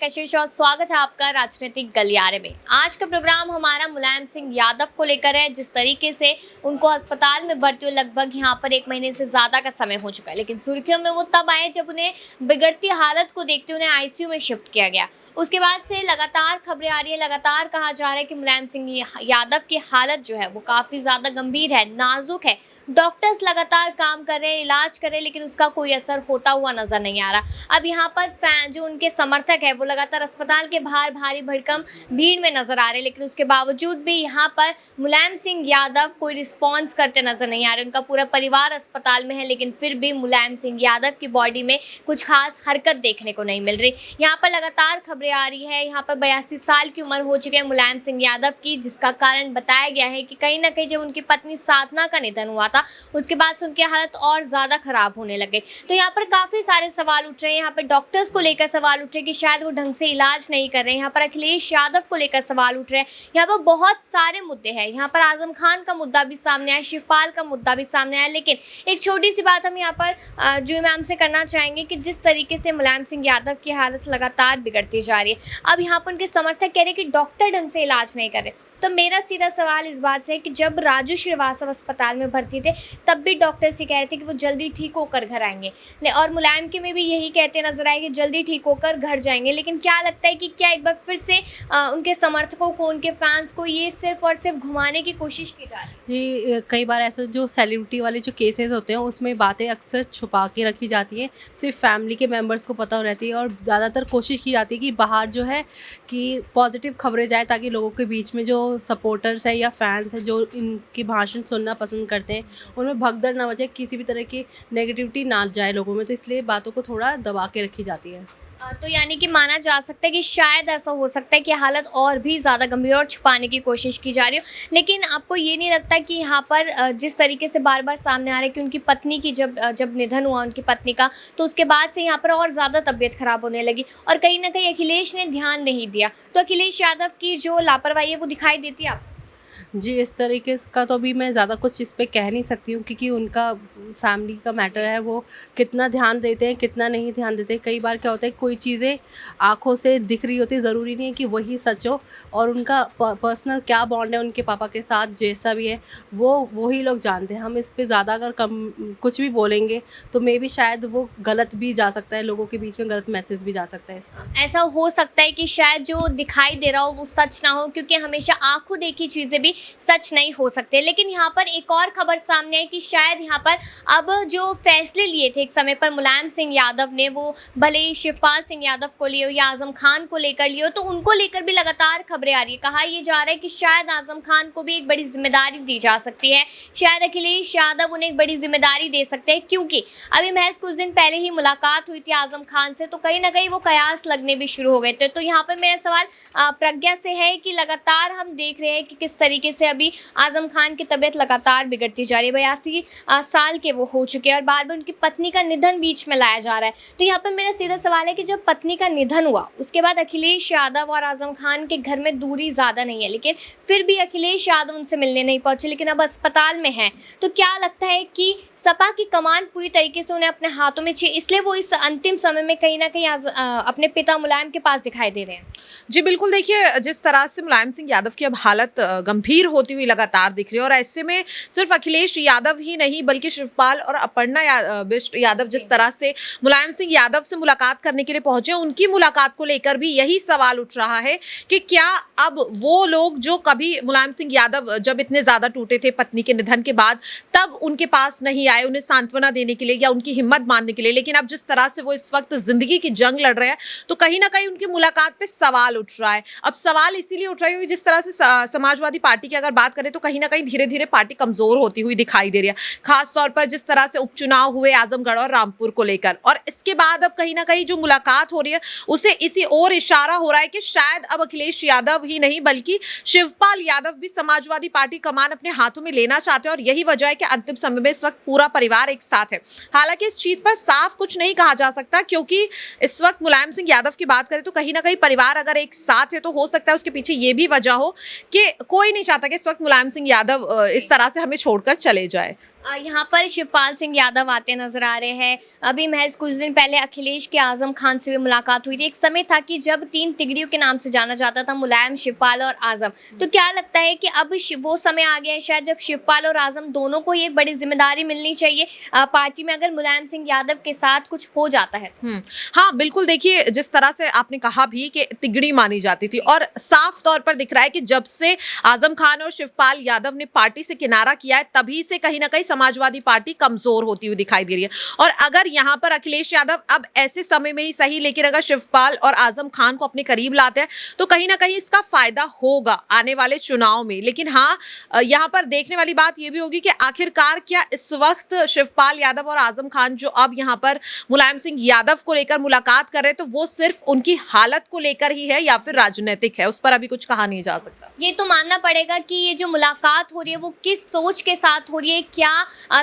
कशिश और स्वागत है आपका राजनीतिक गलियारे में। आज का प्रोग्राम हमारा मुलायम सिंह यादव को लेकर है। जिस तरीके से उनको अस्पताल में भर्ती हुए लगभग यहाँ पर 1 महीने से ज्यादा का समय हो चुका है, लेकिन सुर्खियों में वो तब आए जब उन्हें बिगड़ती हालत को देखते उन्हें आईसीयू में शिफ्ट किया गया। उसके बाद से लगातार खबरें आ रही है, लगातार कहा जा रहा है कि मुलायम सिंह यादव की हालत जो है वो काफी ज्यादा गंभीर है, नाजुक है। डॉक्टर्स लगातार काम कर रहे हैं, इलाज कर रहे हैं, लेकिन उसका कोई असर होता हुआ नजर नहीं आ रहा। अब यहाँ पर फैन जो उनके समर्थक है वो लगातार अस्पताल के बाहर भारी भरकम भीड़ में नजर आ रहे हैं, लेकिन उसके बावजूद भी यहाँ पर मुलायम सिंह यादव कोई रिस्पॉन्स करते नजर नहीं आ रहे। उनका पूरा परिवार अस्पताल में है, लेकिन फिर भी मुलायम सिंह यादव की बॉडी में कुछ खास हरकत देखने को नहीं मिल रही। यहाँ पर लगातार खबरें आ रही है। यहाँ पर 82 साल की उम्र हो चुकी है मुलायम सिंह यादव की, जिसका कारण बताया गया है कि कहीं ना कहीं जब उनकी पत्नी साधना का निधन हुआ था उसके बाद से उनकी हालत और ज्यादा खराब होने लगे। तो यहाँ पर काफी सारे सवाल उठ रहे हैं। यहाँ पर डॉक्टर्स को लेकर सवाल उठ रहे हैं कि शायद वो ढंग से इलाज नहीं कर रहे हैं। यहाँ पर अखिलेश यादव को लेकर सवाल उठ रहे हैं। यहाँ पर बहुत सारे मुद्दे हैं। यहाँ पर आजम खान का मुद्दा भी सामने आया, शिवपाल का मुद्दा भी सामने आया। लेकिन एक छोटी सी बात हम यहाँ पर जो मैम से करना चाहेंगे कि जिस तरीके से मुलायम सिंह यादव की हालत लगातार बिगड़ती जा रही है, अब यहाँ पर उनके समर्थक कह रहे हैं कि डॉक्टर ढंग से इलाज नहीं कर रहे। तो मेरा सीधा सवाल इस बात से है कि जब राजू श्रीवास्तव अस्पताल में भर्ती थे तब भी डॉक्टर से कह रहे थे कि वो जल्दी ठीक होकर घर आएंगे, और मुलायम के में भी यही कहते नजर आए कि जल्दी ठीक होकर घर जाएंगे। लेकिन क्या लगता है कि क्या एक बार फिर से उनके समर्थकों को, उनके फैंस को ये सिर्फ और सिर्फ घुमाने की कोशिश की जा रही है? जी, कई बार ऐसे जो सेलिब्रिटी वाले जो केसेस होते हैं उसमें बातें अक्सर छुपा के रखी जाती हैं, सिर्फ फैमिली के मेंबर्स को पता रहती है, और ज़्यादातर कोशिश की जाती है कि बाहर जो है कि पॉजिटिव खबरें जाए, ताकि लोगों के बीच में जो सपोर्टर्स हैं या फैंस हैं जो इनकी भाषण सुनना पसंद करते हैं उनमें भगदड़ ना बचे, किसी भी तरह की नेगेटिविटी ना जाए लोगों में। तो इसलिए बातों को थोड़ा दबा के रखी जाती है। तो यानी कि माना जा सकता है कि शायद ऐसा हो सकता है कि हालत और भी ज़्यादा गंभीर और छुपाने की कोशिश की जा रही हो। लेकिन आपको ये नहीं लगता कि यहाँ पर जिस तरीके से बार बार सामने आ रहा है कि उनकी पत्नी की जब निधन हुआ उनकी पत्नी का, तो उसके बाद से यहाँ पर और ज़्यादा तबीयत खराब होने लगी, और कहीं ना कहीं अखिलेश ने ध्यान नहीं दिया। तो अखिलेश यादव की जो लापरवाही है वो दिखाई देती है आपको? जी, इस तरीके का तो अभी मैं ज़्यादा कुछ इस पे कह नहीं सकती हूँ, क्योंकि उनका फैमिली का मैटर है, वो कितना ध्यान देते हैं कितना नहीं ध्यान देते। कई बार क्या होता है, कोई चीज़ें आँखों से दिख रही होती, ज़रूरी नहीं है कि वही सच हो, और उनका पर्सनल क्या बॉन्ड है उनके पापा के साथ, जैसा भी है वो ही लोग जानते हैं। हम इस पे ज़्यादा अगर कम कुछ भी बोलेंगे तो मे बी शायद वो गलत भी जा सकता है, लोगों के बीच में गलत मैसेज भी जा सकता है। ऐसा हो सकता है कि शायद जो दिखाई दे रहा हो वो सच ना हो, क्योंकि हमेशा आंखों देखी चीजें भी सच नहीं हो सकते। लेकिन यहाँ पर एक और खबर सामने है कि शायद यहाँ पर अब जो फैसले लिए थे एक समय पर मुलायम सिंह यादव ने, वो भले ही शिवपाल सिंह यादव को लिए हो या आजम खान को लेकर लिए हो, तो उनको लेकर भी लगातार खबरें आ रही है। कहा यह जा रहा है कि शायद आजम खान को भी एक बड़ी जिम्मेदारी दी जा सकती है, शायद अखिलेश यादव उन्हें एक बड़ी जिम्मेदारी दे सकते हैं, क्योंकि अभी महज कुछ दिन पहले ही मुलाकात हुई थी आजम खान से, तो कहीं ना कहीं वो कयास लगने भी शुरू हो गए थे। तो यहाँ पर मेरा सवाल प्रज्ञा से है कि लगातार हम देख रहे हैं कि किस तरीके से अभी आजम खान की तबीयत लगातार बिगड़ती जा रही है। 82 साल के वो हो चुके हैं और बार बार उनकी पत्नी का निधन बीच में लाया जा रहा है। तो यहाँ पर मेरा सीधा सवाल है कि जब पत्नी का निधन हुआ उसके बाद अखिलेश यादव और आजम खान के घर में दूरी ज़्यादा नहीं है, लेकिन फिर भी अखिलेश यादव उनसे मिलने नहीं पहुंचे, लेकिन अब अस्पताल में हैं। तो क्या लगता है कि सपा की कमान पूरी तरीके से उन्हें अपने हाथों में चाहिए, इसलिए वो इस अंतिम समय में कहीं ना कहीं अपने पिता मुलायम के पास दिखाई दे रहे हैं? जी बिल्कुल, देखिए जिस तरह से मुलायम सिंह यादव की अब हालत गंभीर होती हुई लगातार दिख रही है, और ऐसे में सिर्फ अखिलेश यादव ही नहीं बल्कि शिवपाल और अपर्णा बिष्ट यादव जिस तरह से मुलायम सिंह यादव से मुलाकात करने के लिए पहुंचे, उनकी मुलाकात को लेकर भी यही सवाल उठ रहा है कि क्या अब वो लोग जो कभी मुलायम सिंह यादव जब इतने ज्यादा टूटे थे पत्नी के निधन के बाद, तब उनके पास नहीं आए उन्हें सांत्वना देने के लिए या उनकी हिम्मत बांधने के लिए, लेकिन अब जिस तरह से वो इस वक्त जिंदगी की जंग लड़ रहे हैं, तो कहीं ना कहीं उनकी मुलाकात पे सवाल उठ रहा है। अब सवाल इसीलिए उठ रही है जिस तरह से समाजवादी पार्टी की अगर बात करें तो कहीं ना कहीं धीरे धीरे पार्टी कमजोर होती हुई दिखाई दे रही है, खासतौर पर जिस तरह से उपचुनाव हुए आजमगढ़ और रामपुर को लेकर, और इसके बाद अब कहीं ना कहीं जो मुलाकात हो रही है उसे इसी ओर इशारा हो रहा है कि शायद अब अखिलेश यादव ही नहीं बल्कि शिवपाल यादव भी समाजवादी पार्टी कमान अपने हाथों में लेना चाहते हैं, और यही वजह है कि अंतिम समय में इस वक्त पूरा परिवार एक साथ है। हालांकि इस चीज पर साफ कुछ नहीं कहा जा सकता, क्योंकि इस वक्त मुलायम सिंह यादव की बात करें तो कहीं ना कहीं परिवार अगर एक साथ है तो हो सकता है उसके पीछे ये भी वजह हो कि कोई नहीं चाहता कि इस वक्त मुलायम सिंह यादव इस तरह से हमें छोड़कर चले जाए। यहाँ पर शिवपाल सिंह यादव आते नजर आ रहे हैं। अभी महज कुछ दिन पहले अखिलेश के आजम खान से भी मुलाकात हुई थी। एक समय था कि जब तीन तिगड़ियों के नाम से जाना जाता था, मुलायम, शिवपाल और आजम। तो क्या लगता है कि अब वो समय आ गया है शायद जब शिवपाल और आजम दोनों को ये बड़ी जिम्मेदारी मिलनी चाहिए पार्टी में, अगर मुलायम सिंह यादव के साथ कुछ हो जाता है? हाँ बिल्कुल, देखिए जिस तरह से आपने कहा भी कि तिगड़ी मानी जाती थी, और साफ तौर पर दिख रहा है कि जब से आजम खान और शिवपाल यादव ने पार्टी से किनारा किया है, तभी से कहीं ना कहीं समाजवादी पार्टी कमजोर होती हुई दिखाई दे रही है। और अगर यहाँ पर अखिलेश यादव अब ऐसे समय में ही सही, लेकिन अगर शिवपाल और आजम खान को अपने करीब लाते हैं तो कहीं ना कहीं इसका फायदा होगा आने वाले चुनाव में। लेकिन हाँ, यहाँ पर देखने वाली बात यह भी होगी कि आखिरकार क्या इस वक्त शिवपाल यादव और आजम खान जो अब यहाँ पर मुलायम सिंह यादव को लेकर मुलाकात कर रहे हैं, तो वो सिर्फ उनकी हालत को लेकर ही है या फिर राजनीतिक है, उस पर अभी कुछ कहा नहीं जा सकता। ये तो मानना पड़ेगा कि ये जो मुलाकात हो रही है वो किस सोच के साथ हो रही है। क्या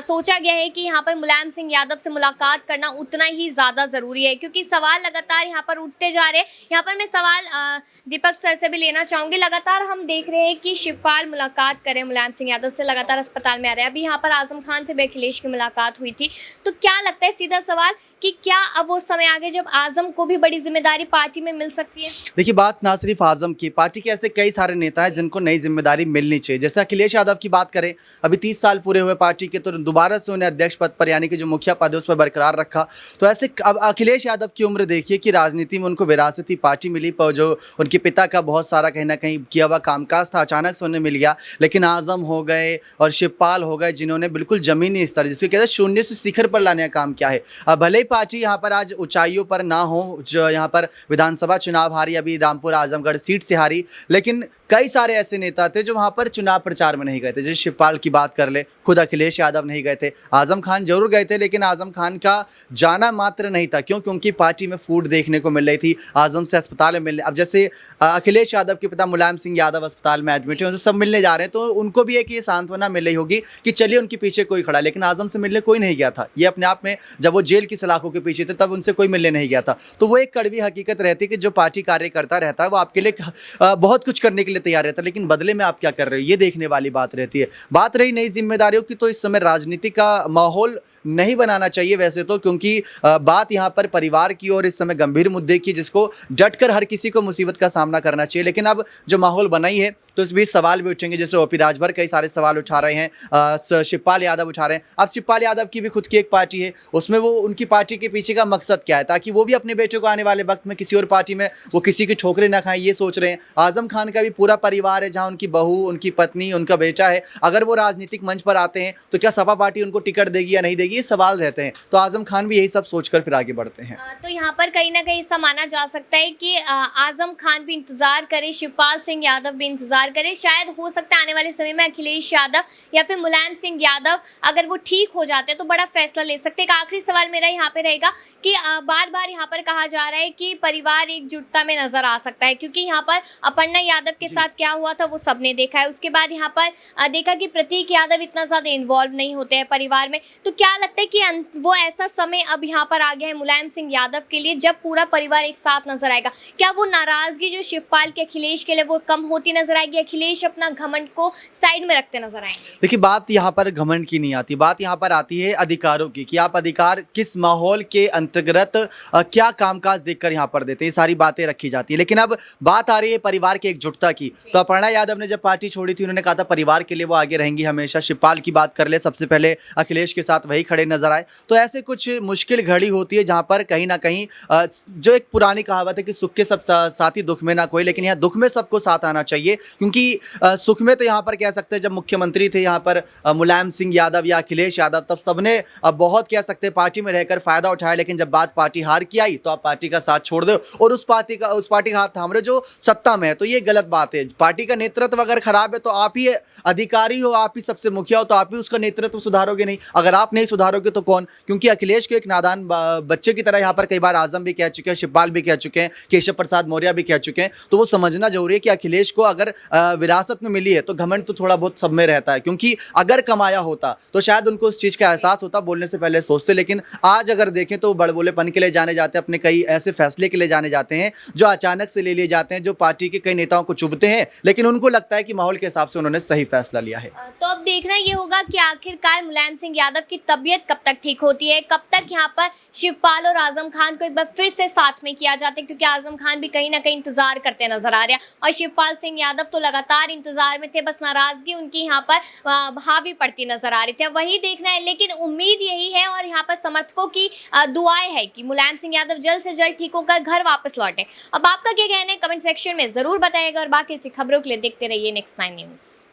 सोचा गया है कि यहाँ पर मुलायम सिंह यादव से मुलाकात करना उतना ही ज़्यादा ज़रूरी है? क्योंकि सवाल लगातार यहाँ पर उठते जा रहे हैं। यहाँ पर मैं सवाल दीपक सर से भी लेना चाहूँगी। लगातार हम देख रहे हैं कि शिवपाल मुलाकात करें मुलायम सिंह यादव से, लगातार अस्पताल में आ रहे हैं। अभी यहाँ पर आजम खान से भी अखिलेश की मुलाकात हुई थी। तो क्या लगता है, सीधा सवाल, कि क्या अब वो समय आ गया जब आजम को भी बड़ी जिम्मेदारी पार्टी में मिल सकती है? देखिए, बात ना सिर्फ आजम की, पार्टी के ऐसे कई सारे नेता हैं जिनको नई जिम्मेदारी मिलनी चाहिए। जैसे अखिलेश यादव की बात करें, अभी 30 साल पूरे हुए पार्टी के, तो दोबारा से उन्हें अध्यक्ष पद पर यानी कि जो मुखिया पद है उस पर बरकरार रखा। तो ऐसे अब अखिलेश यादव की उम्र देखिए कि राजनीति में उनको विरासती पार्टी मिली, पर जो उनके पिता का बहुत सारा कहीं ना कहीं किया हुआ कामकाज था अचानक से उन्हें मिल गया। लेकिन आजम हो गए और शिवपाल हो गए जिन्होंने बिल्कुल जमीनी स्तर, जिसको कहते हैं शून्य से शिखर पर लाने का काम किया है। अब भले ही पार्टी यहाँ पर आज ऊंचाइयों पर ना हो, जो यहाँ पर विधानसभा चुनाव हारी, अभी रामपुर आजमगढ़ सीट से हारी, लेकिन कई सारे ऐसे नेता थे जो वहाँ पर चुनाव प्रचार में नहीं गए थे। जैसे शिवपाल की बात कर ले, खुद अखिलेश यादव नहीं गए थे। आजम खान जरूर गए थे, लेकिन आजम खान का जाना मात्र नहीं था। क्यों? क्योंकि पार्टी में फूट देखने को मिल रही थी, आजम से अस्पताल में मिलने। अब जैसे अखिलेश यादव के पिता मुलायम सिंह यादव अस्पताल में एडमिट है, उनसे सब मिलने जा रहे हैं, तो उनको भी एक ये सांत्वना मिल रही होगी कि चलिए उनके पीछे कोई खड़ा। लेकिन आजम से मिलने कोई नहीं गया था। ये अपने आप में, जब वो जेल की सलाखों के पीछे थे तब उनसे कोई मिलने नहीं गया था। तो वो एक कड़वी हकीकत रहती है कि जो पार्टी कार्यकर्ता रहता है वो आपके लिए बहुत कुछ करने के लिए तैयार रहता है, लेकिन बदले में आप क्या कर रहे हो ये देखने वाली बात रहती है। बात रही नई जिम्मेदारियों की, तो इस समय राजनीति का माहौल नहीं बनाना चाहिए वैसे तो, क्योंकि बात यहाँ पर परिवार की और इस समय गंभीर मुद्दे की, जिसको डटकर हर किसी को मुसीबत का सामना करना चाहिए। लेकिन अब जो माहौल बना ही है तो इस बीच सवाल भी उठेंगे। जैसे ओपी राजभर कई सारे सवाल उठा रहे हैं, शिवपाल यादव उठा रहे हैं। अब शिवपाल यादव की भी खुद की एक पार्टी है, उसमें वो उनकी पार्टी के पीछे का मकसद क्या है, ताकि वो भी अपने बेटे को आने वाले वक्त में किसी और पार्टी में वो किसी की ठोकरें ना खाएं, ये सोच रहे हैं। आजम खान का भी पूरा परिवार है, जहाँ उनकी बहू, उनकी पत्नी, उनका बेटा है। अगर वो राजनीतिक मंच पर आते हैं तो क्या सपा पार्टी उनको टिकट देगी या नहीं देगी, ये सवाल रहते हैं। तो आजम खान भी यही सब सोचकर फिर आगे बढ़ते हैं। तो यहाँ पर कहीं ना कहीं ऐसा माना जा सकता है कि आजम खान भी इंतजार करे, शिवपाल सिंह यादव भी इंतजार करे। शायद हो सकता है आने वाले समय में अखिलेश यादव या फिर मुलायम सिंह यादव अगर वो ठीक हो जाते हैं तो बड़ा फैसला ले सकते हैं। एक आखिरी सवाल मेरा यहाँ पे रहेगा कि बार बार यहाँ पर कहा जा रहा है कि परिवार एकजुटता में नजर आ सकता है, क्योंकि यहाँ पर अपर्णा यादव के साथ क्या हुआ था वो सबने देखा है। उसके बाद यहाँ पर देखा कि प्रतीक यादव इतना ज्यादा इन्वॉल्व नहीं होते हैं परिवार में। तो क्या लगता है कि वो ऐसा समय अब यहाँ पर आ गया है मुलायम सिंह यादव के लिए जब पूरा परिवार एक साथ नजर आएगा? क्या वो नाराजगी जो शिवपाल के अखिलेश के लिए वो कम होती नजर आएगी? अखिलेश अपना घमंड को साइड में रखते नजर आएंगे? देखिए, बात यहाँ पर घमंड की नहीं आती, बात यहाँ पर आती है अधिकारों की, कि आप अधिकार किस माहौल के अंतर्गत क्या कामकाज देखकर यहाँ पर देते हैं, सारी बातें रखी जाती है। लेकिन अब बात आ रही है परिवार की एकजुटता की। तो अपर्णा यादव ने जब पार्टी छोड़ी थी उन्होंने कहा था परिवार के लिए वो आगे रहेंगी हमेशा। शिवपाल की बात कर ले, सबसे पहले अखिलेश के साथ वही खड़े नजर आए। तो ऐसे कुछ मुश्किल घड़ी होती है जहाँ पर कहीं ना कहीं जो एक पुरानी कहावत है कि सुख के सब साथी दुख में ना कोई, लेकिन यहाँ दुख में सबको साथ आना चाहिए। क्योंकि सुख में तो यहाँ पर कह सकते हैं जब मुख्यमंत्री थे यहाँ पर मुलायम सिंह यादव या अखिलेश यादव, तब सबने बहुत कह सकते हैं पार्टी में रहकर फायदा उठाया। लेकिन जब बात पार्टी हार की आई तो आप पार्टी का साथ छोड़ दो और उस पार्टी का हाथ थाम रहे जो सत्ता में है। तो ये गलत बात है। पार्टी का नेतृत्व अगर खराब है तो आप ही अधिकारी हो, आप ही सबसे मुखिया हो, तो आप ही उसका नेतृत्व सुधारोगे नहीं। अगर आप नहीं सुधारोगे तो कौन? क्योंकि अखिलेश को एक नादान बच्चे की तरह यहाँ पर कई बार आजम भी कह चुके हैं, शिवपाल भी कह चुके हैं, केशव प्रसाद मौर्य भी कह चुके हैं। तो वो समझना जरूरी है कि अखिलेश को अगर विरासत में मिली है तो घमंड तो थोड़ा बहुत सब में रहता है। क्योंकि अगर कमाया होता तो शायद उनको उस चीज़ का एहसास होता, बोलने से पहले सोचते। लेकिन आज अगर देखें तो बड़बोलेपन के लिए जाने जाते हैं, अपने कई ऐसे फैसले के लिए जाने जाते हैं जो अचानक से ले लिए जाते हैं, जो पार्टी के कई नेताओं को चुभते हैं, लेकिन उनको लगता है कि माहौल के हिसाब से उन्होंने सही फैसला लिया है। तो अब देखना ये होगा कि आखिरकार मुलायम सिंह यादव की तबीयत कब तक ठीक होती है, कब तक यहाँ पर शिवपाल और आजम खान को एक बार फिर से साथ में किया जाता है, क्योंकि आजम खान भी कहीं ना कहीं इंतजार करते नजर आ रहे हैं और शिवपाल सिंह यादव तो लगातार इंतजार में थे, बस नाराजगी उनकी यहाँ पर हावी पड़ती नजर आ रही थी। वही देखना है, लेकिन उम्मीद यही है और यहाँ पर समर्थकों की दुआएं है कि मुलायम सिंह यादव जल्द से जल्द ठीक होकर घर वापस लौटे। अब आपका क्या कहना है कमेंट सेक्शन में जरूर बताइएगा और बाकी ऐसी खबरों के लिए देखते रहिए Next 9 न्यूज।